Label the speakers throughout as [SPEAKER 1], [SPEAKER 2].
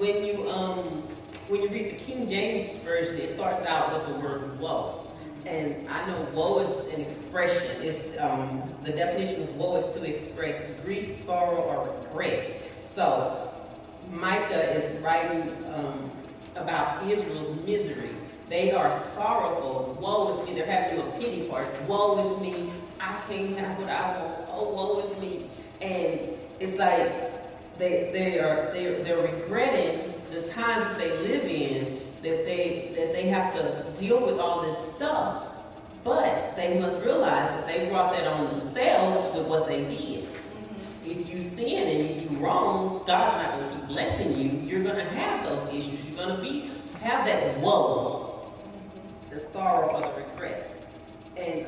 [SPEAKER 1] when you read the King James version, it starts out with the word woe. And I know woe is an expression. It's the definition of woe is to express grief, sorrow, or regret. So Micah is writing about Israel's misery. They are sorrowful. Woe is me. They're having a pity party. Woe is me. I can't have what I want. Oh, woe is me. And it's like they're regretting the times that they live in, that they have to deal with all this stuff. But they must realize that they brought that on themselves with what they did. If you sin and you do wrong, God's not going to keep blessing you. You're going to have those issues. You're going to have that woe, the sorrow or the regret. And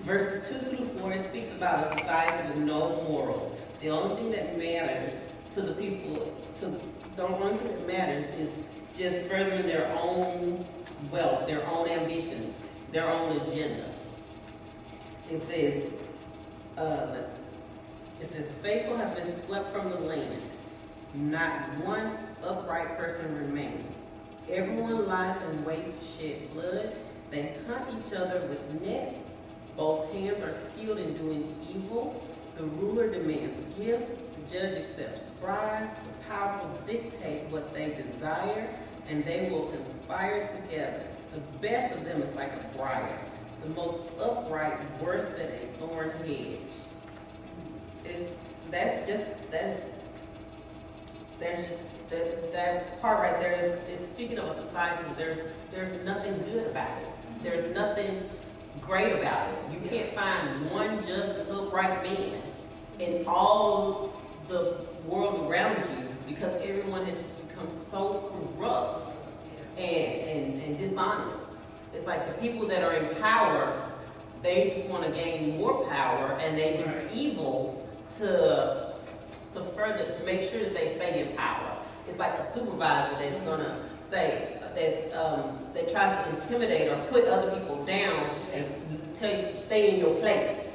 [SPEAKER 1] verses 2 through 4, it speaks about a society with no morals. The only thing that matters to the people, the only thing that matters is just furthering their own wealth, their own ambitions, their own agenda. It says, faithful have been swept from the land. Not one upright person remains. Everyone lies in wait to shed blood. They hunt each other with nets. Both hands are skilled in doing evil. The ruler demands gifts. The judge accepts bribes. The powerful dictate what they desire, and they will conspire together. The best of them is like a briar. The most upright worse than a thorn hedge. That part right there is speaking of a society where there's nothing good about it. There's nothing great about it. You can't find one just and upright man in all the world around you, because everyone has just become so corrupt and dishonest. It's like the people that are in power, they just want to gain more power, and they do evil to make sure that they stay in power. It's like a supervisor that's gonna say that tries to intimidate or put other people down and tell you to stay in your place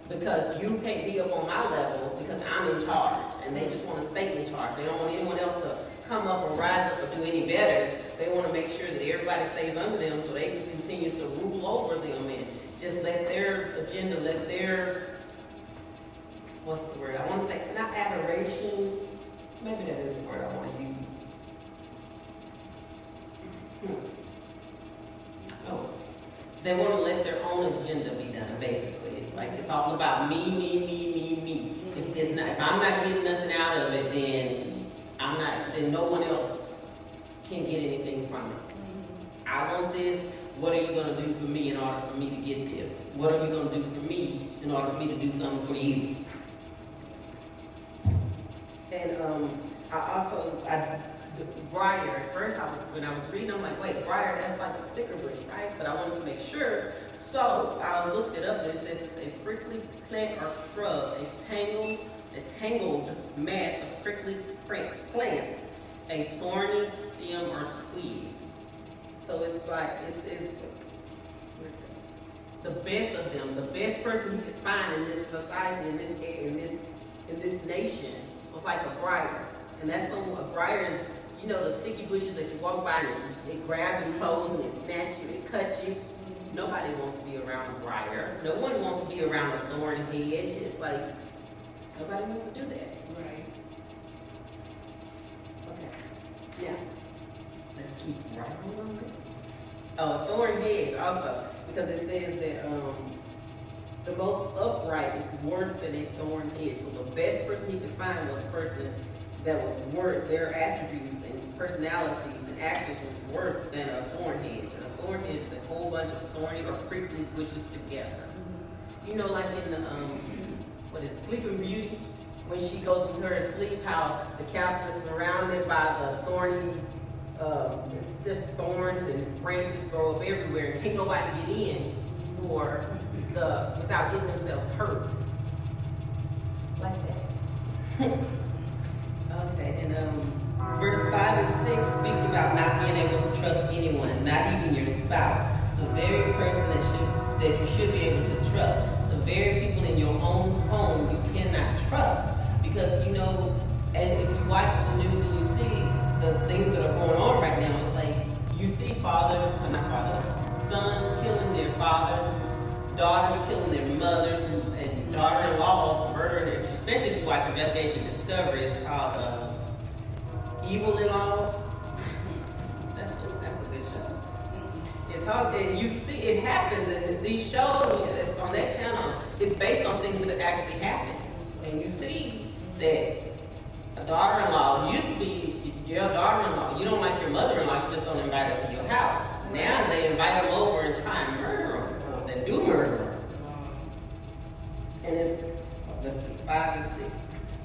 [SPEAKER 1] because you can't be up on my level because I'm in charge, and they just want to stay in charge. They don't want anyone else to come up or rise up or do any better. They want to make sure that everybody stays under them so they can continue to rule over them and just let their agenda, let their, what's the word? I want to say, not adoration. Maybe that is the word I want to use. Oh, they want to let their own agenda be done, basically. It's like it's all about me. If I'm not getting nothing out of it, then no one else can get anything from it. I want this. What are you going to do for me in order for me to get this? What are you going to do for me in order for me to do something for you? And the briar, at first when I was reading, I'm like, wait, briar, that's like a sticker bush, right? But I wanted to make sure. So I looked it up, and it says it's a prickly plant or shrub, a tangled mass of prickly plants, a thorny stem or twig. So it's like, it's the best of them, the best person you could find in this society, in this nation, was like a briar. And that's a briar is, you know, the sticky bushes that you walk by and they grab your clothes and they snatch you, they cut you. Nobody wants to be around a briar. No one wants to be around a thorn hedge. It's like, nobody wants to do that.
[SPEAKER 2] Right.
[SPEAKER 1] Okay. Yeah. Let's keep right on with it. Oh, a thorn hedge also, because it says that the most upright is worse than a thorn hedge. So the best person he could find was a person that was worse, their attributes and personalities and actions was worse than a thorn hedge. And a thorn hedge is a whole bunch of thorny or prickly bushes together. Mm-hmm. You know, like in the Sleeping Beauty, when she goes into her sleep, how the castle is surrounded by the thorny, it's just thorns and branches grow up everywhere, and can't nobody get in without getting themselves hurt. Like that. Okay, and verse 5 and 6 speaks about not being able to trust anyone, not even your spouse, the very person that you should be able to trust, the very people in your own home you cannot trust, because you know And if you watch the news and you see the things that are going on right now, it's like you see sons killing their fathers, daughters killing their mothers, and daughter-in-laws murdering, especially if you watch Investigation Discovery. It's called Evil-in-Laws. That's a good show. And you see it happens, and these shows that's on that channel is based on things that actually happen. And you see that a daughter-in-law used to be your daughter-in-law. You don't like your mother-in-law, you just don't invite her to your house. Now they invite them over and try and murder them. Or they do murder them. And it's, let's see, 5 and 6.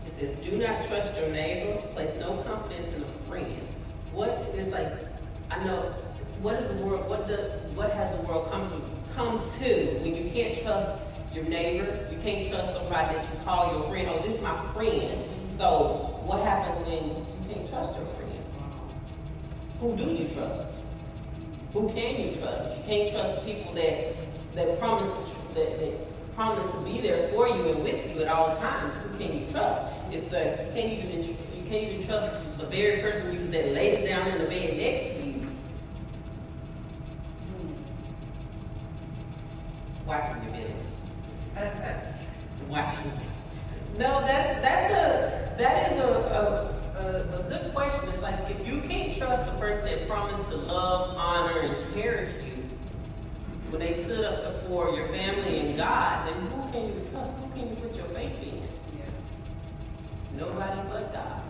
[SPEAKER 1] It says, do not trust your neighbor, place no confidence in a friend. What is like, I know, what is the world, what has the world come to when you can't trust your neighbor, you can't trust somebody that you call your friend, oh, this is my friend. So what happens when you can't trust your friend? Who do you trust? Who can you trust? If you can't trust the people that promise to be there for you and with you at all times, who can you trust? It's you can't even trust the very person that lays down in the bed next to you. Watching your videos. Watching. No, that is a good question. It's like if you can't trust the person that promised to love, honor, and cherish you when they stood up before your family and God, then who can you trust? Who can you put your faith in? Yeah. Nobody but God.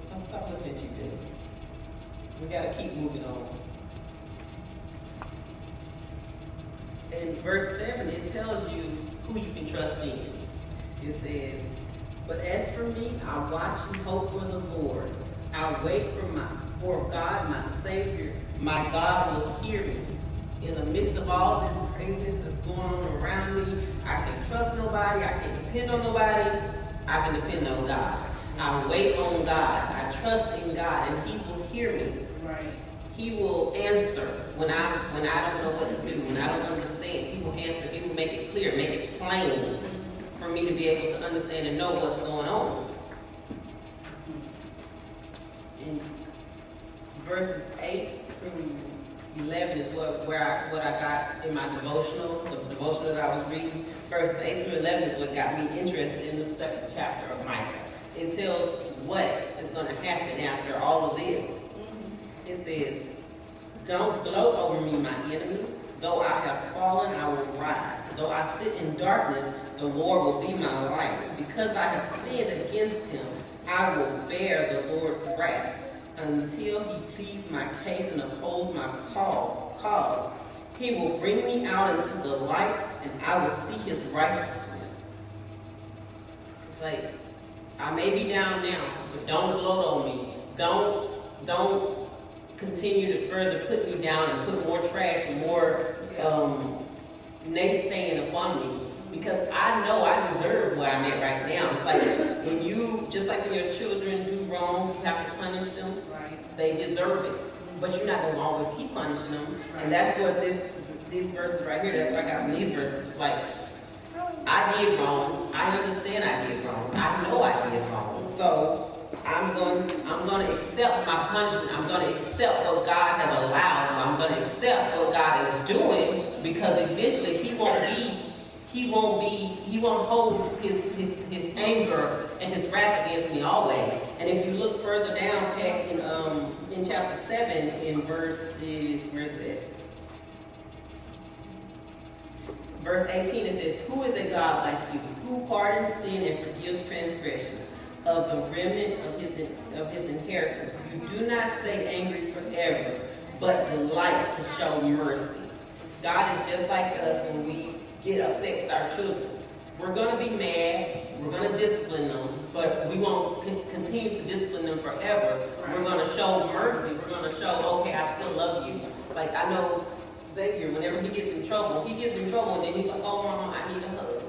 [SPEAKER 1] Don't stop looking at you, dude. We gotta keep moving on. In verse 7, it tells you who you can trust in. It says, but as for me, I watch and hope for the Lord. I wait for God, my Savior. My God will hear me. In the midst of all this craziness that's going on around me, I can't trust nobody. I can't depend on nobody. I can depend on God. I wait on God. I trust in God, and He will hear me.
[SPEAKER 2] Right.
[SPEAKER 1] He will answer when I don't know what to do, when I don't understand. He will answer. He will make it clear, make it plain for me to be able to understand and know what's going on. In verses 8 through 11 is what I got in my devotional, the devotional that I was reading. Verses 8 through 11 is what got me interested in the second chapter of Micah. It tells what is going to happen after all of this. It says, don't gloat over me, my enemy. Though I have fallen, I will rise. Though I sit in darkness, the Lord will be my light. Because I have sinned against Him, I will bear the Lord's wrath until He pleads my case and upholds my cause. He will bring me out into the light, and I will see His righteousness. It's like, I may be down now, but don't gloat on me. Don't continue to further put me down and put more trash and more naysaying upon me, because I know I deserve where I'm at right now. It's like when just like when your children do wrong, you have to punish them.
[SPEAKER 2] Right.
[SPEAKER 1] They deserve it, but you're not going to always keep punishing them. Right. And that's what these verses right here, that's what I got from these verses. It's like, I did wrong. I understand I did wrong. I know I did wrong. So I'm going to accept my punishment. I'm going to accept what God has allowed. I'm going to accept what God is doing, because eventually He won't hold his anger and His wrath against me always. And if you look further down in chapter 7 in verses, where is it? Verse 18, it says, who is a God like you, who pardons sin and forgives transgressions of the remnant of his inheritance? You do not stay angry forever, but delight to show mercy. God is just like us when we get upset with our children. We're going to be mad, we're going to discipline them, but we won't continue to discipline them forever. We're going to show mercy. We're going to show, okay, I still love you. Like, I know Xavier, whenever he gets in trouble, and then he's like, oh, Mama, I need a hug.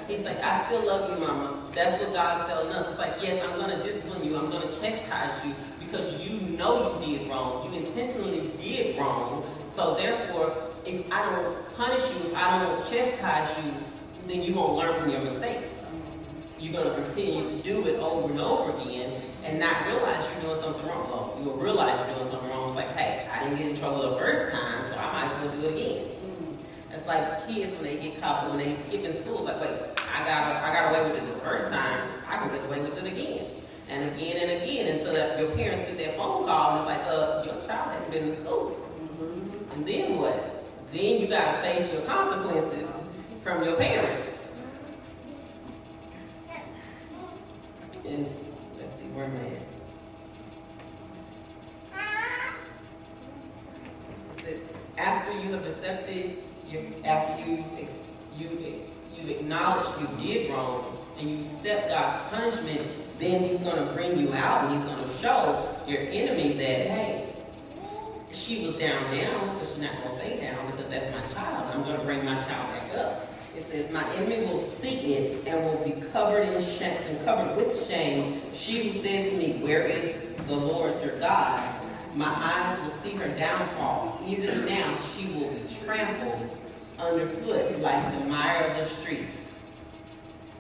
[SPEAKER 1] He's like, I still love you, Mama. That's what God's telling us. It's like, yes, I'm going to discipline you. I'm going to chastise you, because you know you did wrong. You intentionally did wrong. So therefore, if I don't punish you, if I don't chastise you, then you won't learn from your mistakes. You're going to continue to do it over and over again and not realize you're doing something wrong. Well, you will realize you're doing something wrong. It's like, hey, I didn't get in trouble the first time, so I might as well do it again. It's like kids when they get caught, when they skip in school, like, wait, I got away with it the first time, I can get away with it again. And again, until your parents get that phone call and it's like, your child hasn't been in school. And then what? Then you got to face your consequences from your parents. And let's see, where am I at? After you have accepted, after you've acknowledged you did wrong, and you accept God's punishment, then He's going to bring you out, and He's going to show your enemy that, hey, she was down, but she's not going to stay down because that's my child. I'm going to bring my child back up. It says, my enemy will see it and will be covered in shame and covered with shame. She who said to me, where is the Lord your God? My eyes will see her downfall. Even now she will be trampled underfoot like the mire of the streets.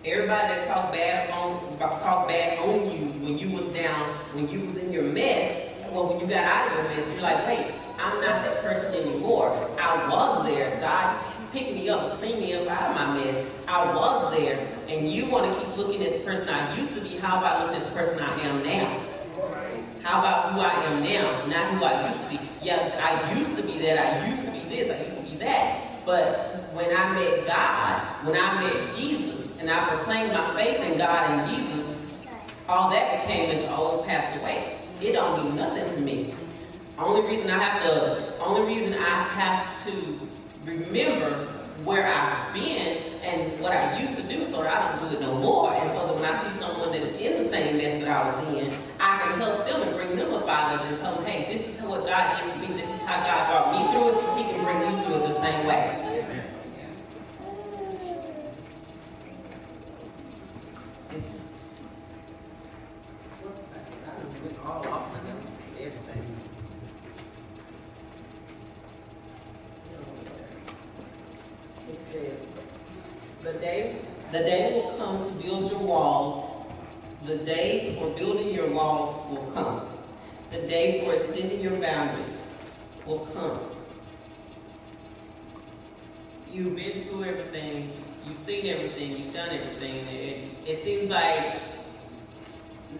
[SPEAKER 1] Everybody that talk bad on you when you was down, when you was in your mess, well, when you got out of your mess, you're like, wait, I'm not that person anymore. I was there. God picked me up and cleaned me up out of my mess. I was there. And you want to keep looking at the person I used to be. How about looking at the person I am now? How about who I am now, not who I used to be? Yeah, I used to be that. I used to be this. I used to be that. But when I met God, when I met Jesus, and I proclaimed my faith in God and Jesus, all that became as old passed away. It don't mean nothing to me. Only reason I have to remember where I've been and what I used to do so that I don't do it no more. And so that when I see someone that is in the same mess that I was in, I can help them and bring them up out of it and tell them, hey, this is what God did for me. This is how God brought me through it. He can bring you through it the same way. The day will come to build your walls. The day for building your walls will come. The day for extending your boundaries will come. You've been through everything. You've seen everything. You've done everything. It seems like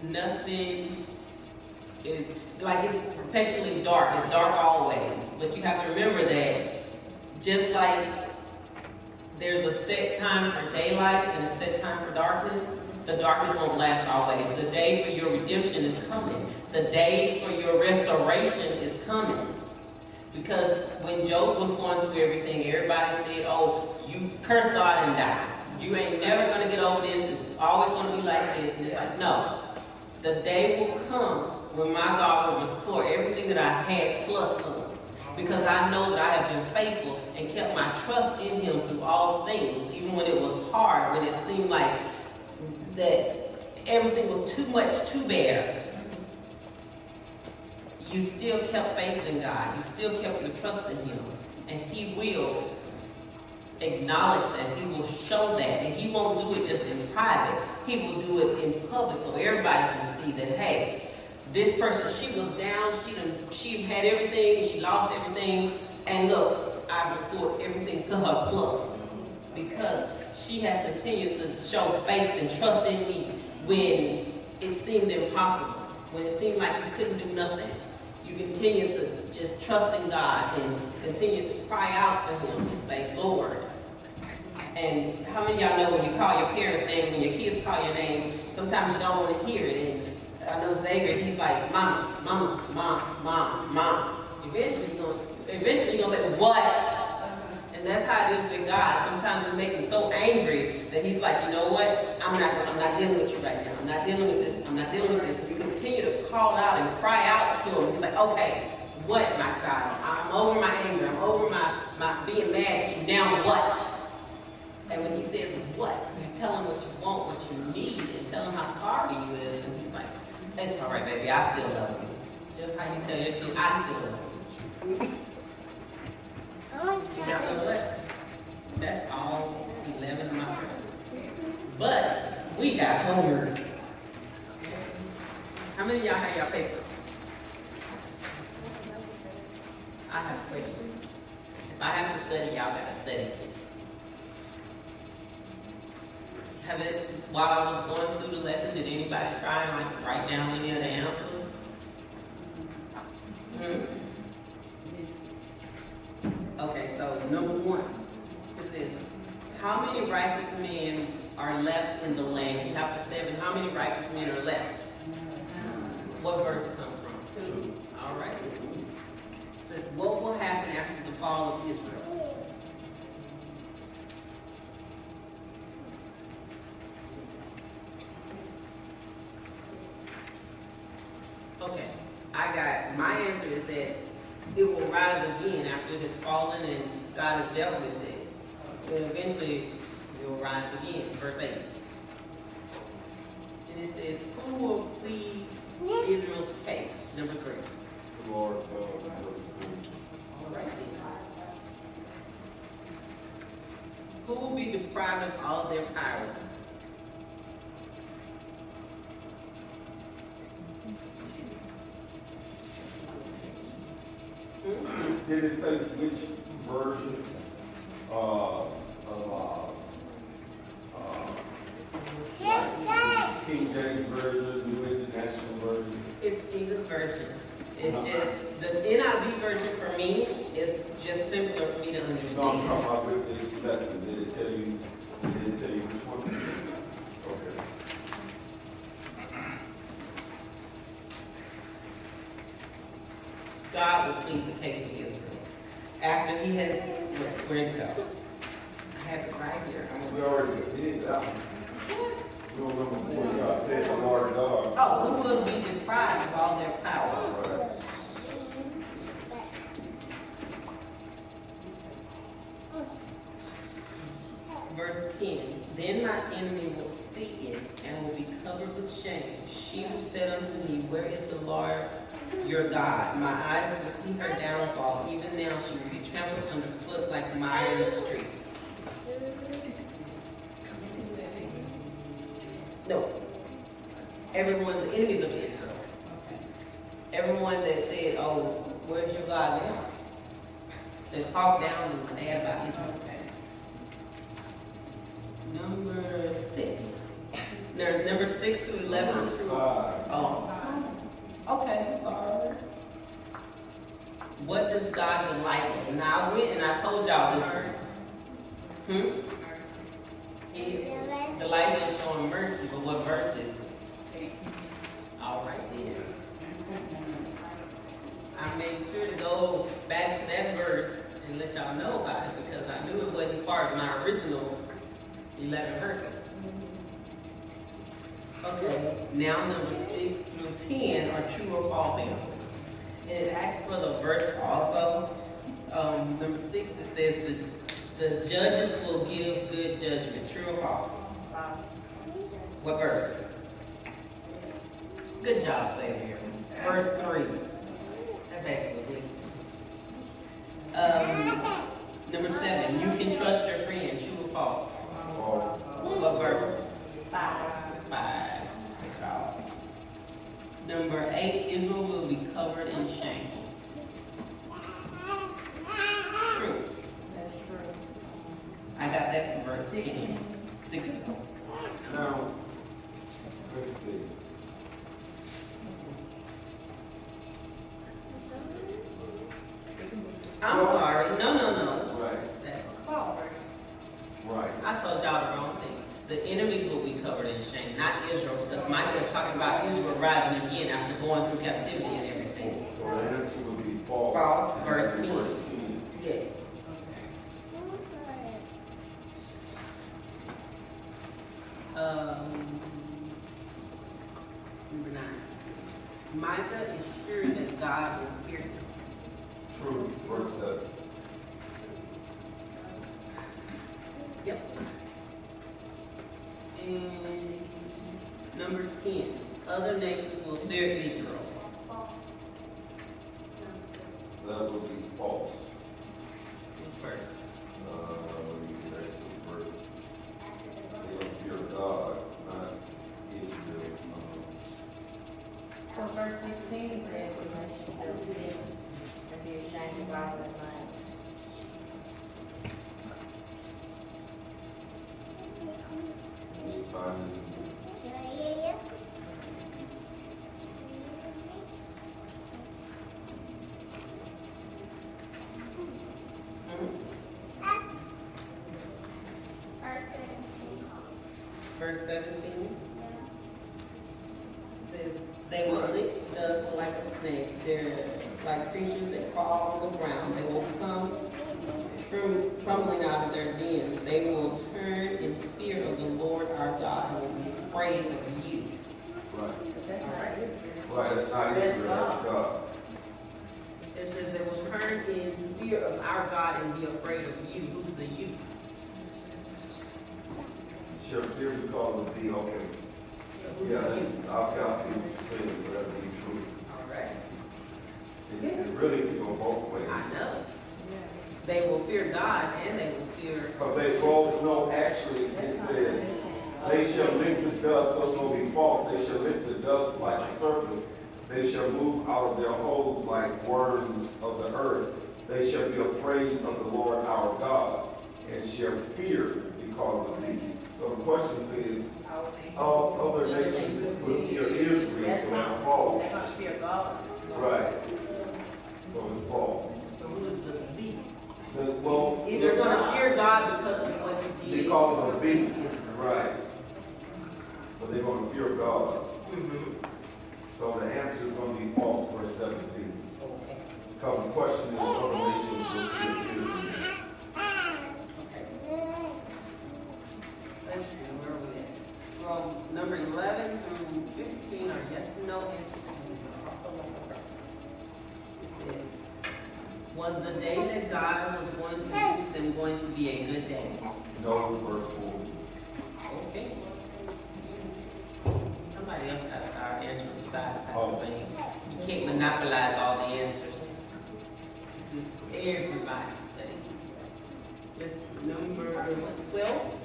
[SPEAKER 1] nothing is, like it's perpetually dark. It's dark always. But you have to remember that just like there's a set time for daylight and a set time for darkness, the darkness won't last always. The day for your redemption is coming. The day for your restoration is coming. Because when Job was going through everything, everybody said, oh, you curse God and die. You ain't never going to get over this. It's always going to be like this. And it's like, no. The day will come when my God will restore everything that I had plus some. Because I know that I have been faithful and kept my trust in Him through all things. Even when it was hard, when it seemed like that everything was too much to bear. You still kept faith in God. You still kept your trust in Him. And He will acknowledge that. He will show that. And He won't do it just in private. He will do it in public so everybody can see that, hey, this person, she was down, she had everything, and she lost everything, and look, I restored everything to her plus. Because she has continued to show faith and trust in me when it seemed impossible, when it seemed like you couldn't do nothing. You continue to just trust in God and continue to cry out to Him and say, Lord. And how many of y'all know when you call your parents' name, when your kids call your name, sometimes you don't want to hear it. And I know Xavier, he's like, Mama, Mama, Mom, Mom, Mom. Eventually you're going to say, what? And that's how it is with God. Sometimes we make Him so angry that He's like, you know what? I'm not dealing with you right now. I'm not dealing with this. I'm not dealing with this. If you continue to call out and cry out to Him, He's like, okay, what, my child? I'm over my anger. I'm over my being mad at you. Now what? And when He says what, you tell Him what you want, what you need, and tell Him how sorry you is. And He's like, it's all right, baby. I still love you. Just how you tell your children, I still love you. Now, look, that's all 11 of my verses. But we got homework. How many of y'all have y'all paper? I have a question. If I have to study, y'all got to study too. While I was going through the lesson, did anybody try and write down any of the answers? Okay, so number 1, it says, how many righteous men are left in the land? In chapter 7, how many righteous men are left? What verse it come from? 2. All right. It says, what will happen after the fall of Israel? Okay, my answer is that it will rise again after it has fallen and God has dealt with it. Then eventually it will rise again. Verse 8. And it says, who will plead Israel's case? Number 3.
[SPEAKER 2] The Lord God.
[SPEAKER 1] All right then. Who will be deprived of all their power?
[SPEAKER 2] Did it say which version King James Version, New International Version?
[SPEAKER 1] It's either version. It's just, the NIV version for me is just simpler for me to understand.
[SPEAKER 2] No, I'm talking about with this lesson. Did it tell you which one? Okay.
[SPEAKER 1] God will plead the case of Israel. After he has, where'd it go? I have it right here.
[SPEAKER 2] We already did that one. You don't remember before y'all said the Lord God.
[SPEAKER 1] Oh, who will be deprived of all their power?
[SPEAKER 2] Right.
[SPEAKER 1] Verse 10, then my enemy will see it and will be covered with shame. She who said unto me, where is the Lord your God? My eyes will see her downfall. Even now she will be trampled underfoot like mire in the streets. No. Everyone, the enemies of Israel. Everyone that said, oh, where's your God now? That talked down and bad about Israel. Number 6. Number 6 through 11. Oh. Okay, I'm sorry. What does God delight in? Now I went and I told y'all this one. He delights in showing mercy, but what verse is it? All right then. I made sure to go back to that verse and let y'all know about it because I knew it wasn't part of my original 11 verses. Okay, now number 6 through 10 are true or false answers. And it asks for the verse also. Number 6, it says the judges will give good judgment. True or false? What verse? Good job, Xavier. Verse 3. That baby was listening. Number 7, you can trust your friend. True or false? What verse? 5. Good job. Number 8, Israel will be covered in shame. True.
[SPEAKER 3] That's true.
[SPEAKER 1] I got that from verse 10. 16.
[SPEAKER 2] Now, let's see.
[SPEAKER 1] I'm sorry. No.
[SPEAKER 2] Right.
[SPEAKER 1] That's false.
[SPEAKER 2] Right.
[SPEAKER 1] I told y'all the wrong thing. The enemies will be covered in shame, not Israel, because Micah is talking about Israel rising again after going through captivity and everything.
[SPEAKER 2] So the answer would be false.
[SPEAKER 1] False, verse 10.
[SPEAKER 2] Verse 10.
[SPEAKER 1] Yes. Number 9. Micah is sure that God will hear him.
[SPEAKER 2] True. Verse 7.
[SPEAKER 1] Yep. And number 10. Other nations will fear Israel.
[SPEAKER 2] false.
[SPEAKER 1] Which verse?
[SPEAKER 2] Verse. They don't fear God, not Israel.
[SPEAKER 3] So verse 16 says, we should do this and be ashamed of all their lives.
[SPEAKER 1] Verse 17 says, they will lick dust like a snake. They're like creatures that crawl on the ground. They will come trembling out of their dens. They will turn in fear of the Lord our God and will be afraid of you.
[SPEAKER 2] Right.
[SPEAKER 3] That's not right.
[SPEAKER 2] Right, that's not Israel, that's God.
[SPEAKER 1] It says they will turn in fear of our God and be afraid of you. Who's the you?
[SPEAKER 2] Sure, fear because of the, okay. Yeah, I'll see what you're saying, but that's true.
[SPEAKER 1] All right.
[SPEAKER 2] It really can go both ways.
[SPEAKER 1] I know. They will fear God and they will fear.
[SPEAKER 2] Because they both know, actually, it says, they shall lick the dust, so it's going to be false. They shall lick the dust like a serpent. They shall move out of their holes like worms of the earth. They shall be afraid of the Lord our God and shall fear because of thee. So the question is, all other nations will fear Israel, so it's false.
[SPEAKER 3] They're going to fear God.
[SPEAKER 2] Right. So it's false.
[SPEAKER 1] So who is the thee?
[SPEAKER 2] Well,
[SPEAKER 1] They're going to fear God because of what he did.
[SPEAKER 2] because of thee. Right. But they're going to fear God.
[SPEAKER 1] Mm-hmm.
[SPEAKER 2] So the answer is going to be false, verse 17. Because the question is, other nations will fear Israel.
[SPEAKER 1] Let's see, where are we at? Well, number 11 through 15 are yes and no answers to the also one verse. It says, was the day that God was going to visit them going to be a good day?
[SPEAKER 2] No, verse 4.
[SPEAKER 1] Okay. Somebody else got to start answering besides Pastor Banks. You can't monopolize all the answers. This is everybody's thing. It's number 12.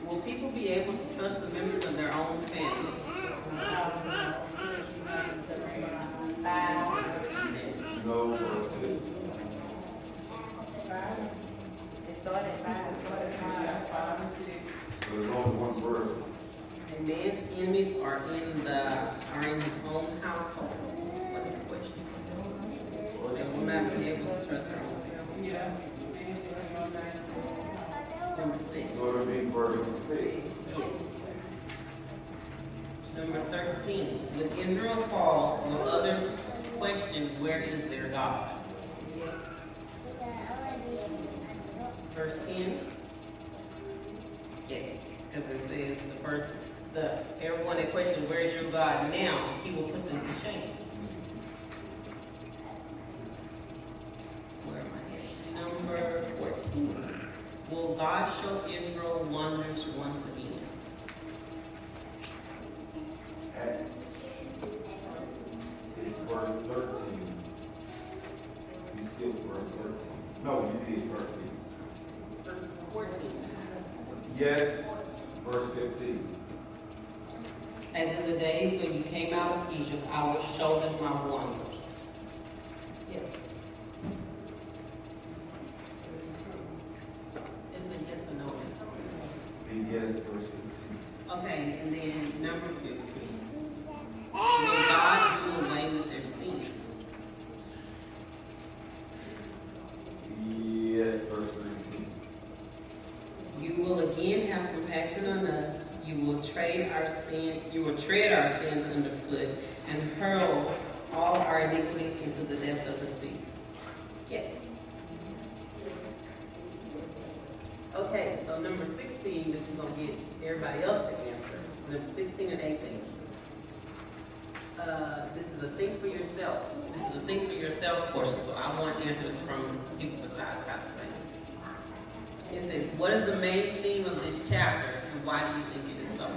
[SPEAKER 1] Will people be able to trust the members of their own family?
[SPEAKER 2] No, verse 6.
[SPEAKER 3] It started at 5.
[SPEAKER 2] So there's only one verse.
[SPEAKER 1] A man's enemies are in his own household. What is the question? They will not be able to trust their own family. Number 6.
[SPEAKER 2] So it'll be verse 6.
[SPEAKER 1] Yes. Number 13. When Israel fall, will others question where is their God? Verse 10. Yes, because it says everyone that questions where is your God now, he will put them to shame. Where am I at? Number 14. Will God show Israel wonders once again?
[SPEAKER 2] It's verse 13. You skipped verse 13. No, you did 13.
[SPEAKER 1] 14.
[SPEAKER 2] Yes, verse 15.
[SPEAKER 1] As in the days when you came out of Egypt, I will show them my wonders. Yes. It's a yes or no answer.
[SPEAKER 2] Yes, verse 15.
[SPEAKER 1] Okay, and then number 15. Will God do away with their sins?
[SPEAKER 2] Yes, verse 19.
[SPEAKER 1] You will again have compassion on us. You will tread our sins underfoot and hurl all our iniquities into the depths of the sea. Yes. Okay, so number 16, this is going to get everybody else to answer. Number 16 and 18. This is a think for yourself. This is a think for yourself portion, so I want answers from people besides Pastor Banks. It says, what is the main theme of this chapter, and why do you think it is so?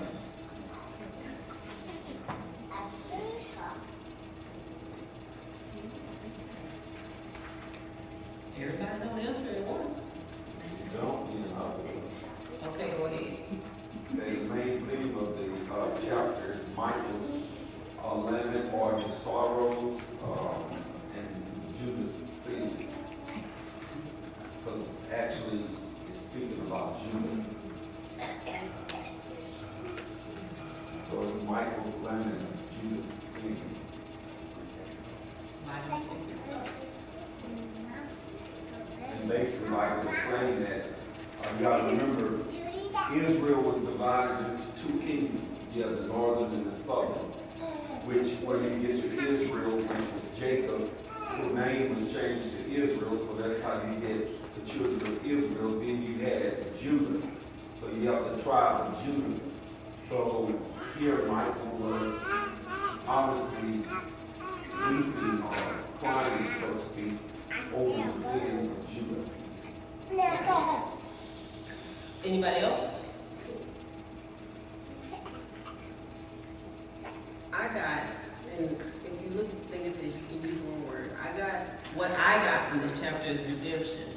[SPEAKER 1] Everybody know the answer at once.
[SPEAKER 2] Don't, you know.
[SPEAKER 1] Okay, go ahead.
[SPEAKER 2] The main theme of the chapter is Micah's lament or his sorrows and Judah's sin. Because actually it's speaking about Judah. So it's Michael's lament and Judah's sin.
[SPEAKER 1] Why do you think it's so?
[SPEAKER 2] And basically, I can explain that you got to remember, Israel was divided into two kingdoms. You have the northern and the southern. Which, when you get to Israel, which was Jacob, the name was changed to Israel, so that's how you get the children of Israel. Then you had Judah, so you have the tribe of Judah. So here, Michael was honestly weeping or crying, so to speak, over the sins of Judah.
[SPEAKER 1] Anybody else? I got, and if you look at the thing it says, you can use one word. What I got from this chapter is redemption.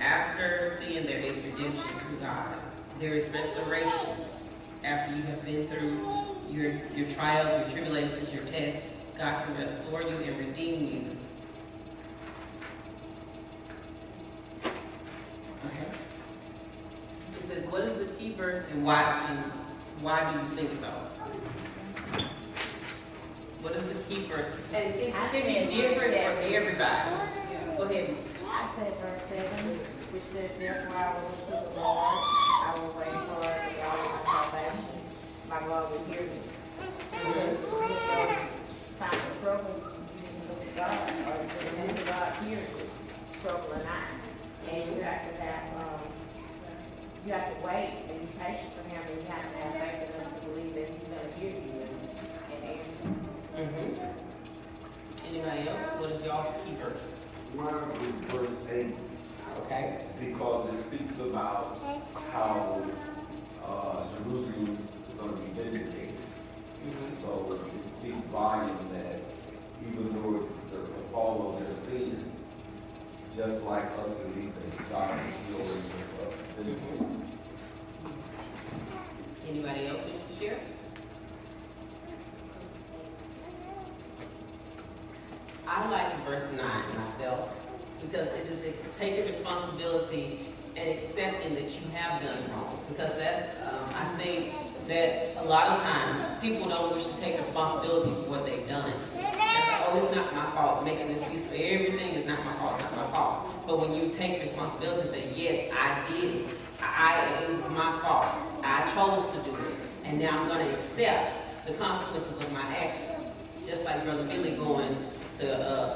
[SPEAKER 1] After sin, there is redemption through God. There is restoration. After you have been through your trials, your tribulations, your tests, God can restore you and redeem you. Okay. It says, what is the key verse and why do you think so? What is the key verse? And it can be different for everybody. Go ahead.
[SPEAKER 3] I said verse 7, which says, therefore I will look to the Lord, I will wait for the God of my salvation. My God will hear me. Time of trouble, you didn't look at God, or you didn't look at God hears it, trouble or not. And you have to wait and be patient for him, and you have to have faith enough to believe that he's going to hear you and answer.
[SPEAKER 1] Anybody else? What is y'all's key verse?
[SPEAKER 2] Mine is verse 8.
[SPEAKER 1] Okay.
[SPEAKER 2] Because it speaks about how Jerusalem is going to be vindicated. So it speaks volume that even though it's the fall of their sin, just like us in these days, God is still raising us up.
[SPEAKER 1] Anybody else wish to share? I like verse 9 myself because it is taking responsibility and accepting that you have done wrong. Because that's, I think that a lot of times people don't wish to take responsibility for what they've done. Oh, it's not my fault. Making an excuse for everything is not my fault. It's not my fault. But when you take responsibility and say, yes, I did it. It was my fault. I chose to do it. And now I'm going to accept the consequences of my actions. Just like Brother Billy going to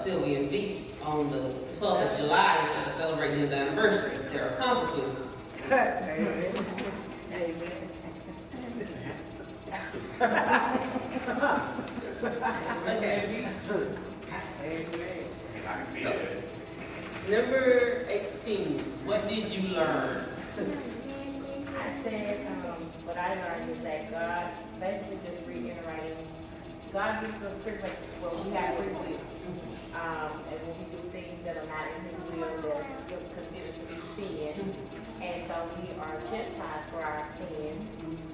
[SPEAKER 1] Sylvian Beach on the 12th of July instead of celebrating his anniversary. There are consequences.
[SPEAKER 3] Amen.
[SPEAKER 1] Okay. So, number 18, what did you learn?
[SPEAKER 3] I said, what I learned is that God, basically just reiterating, God gives us pretty much, well, we have free will. And when we do things that are not in His will, that are considered to be sin. And so we are chastised for our sin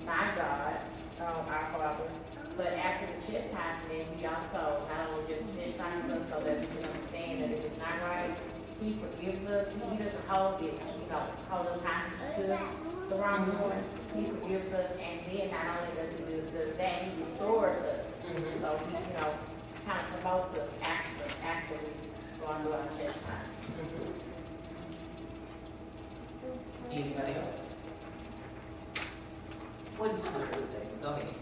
[SPEAKER 3] by God, our Father. But after the chastisement, He also not only just chastises us so that we can understand that if it's not right, He forgives us. He doesn't hold it, hold us hostage to the wrongdoing. He forgives us, and then not only does He do that, He restores us. So He, kind of promotes us after we go on to our chastisement.
[SPEAKER 1] Anybody else? What did you learn today? Go ahead.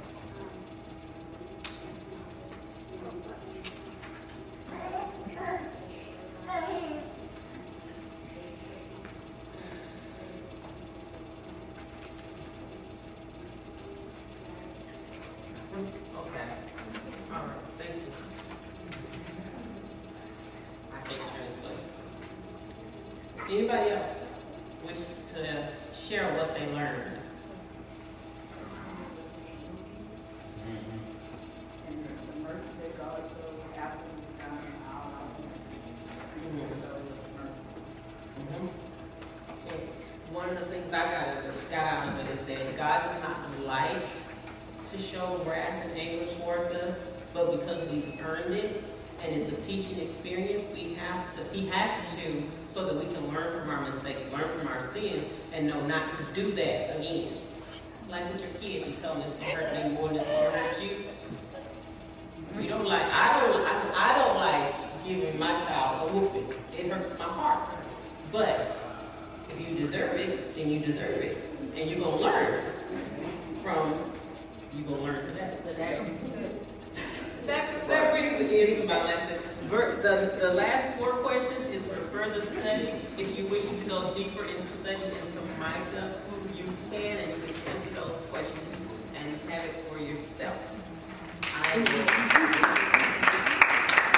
[SPEAKER 1] Okay. All right. Thank you. I can't translate. Anybody else wish to share what they learned? one of the things I got out of it is that God does not like to show wrath and anger towards us, but because we've earned it and it's a teaching experience, he has to, so that we can learn from our mistakes, learn from our sins, and know not to do that again. Like with your kids, you tell them this can hurt me more than this can hurt you. You don't like, I don't like giving my child a whooping. It hurts my heart. But if you deserve it, then you deserve it. And you're going to learn you're going to learn today. That brings the end to my lesson. The last 4 questions is for further study. If you wish to go deeper into studying into Micah, you can, and you can answer those questions and have it for yourself. I will.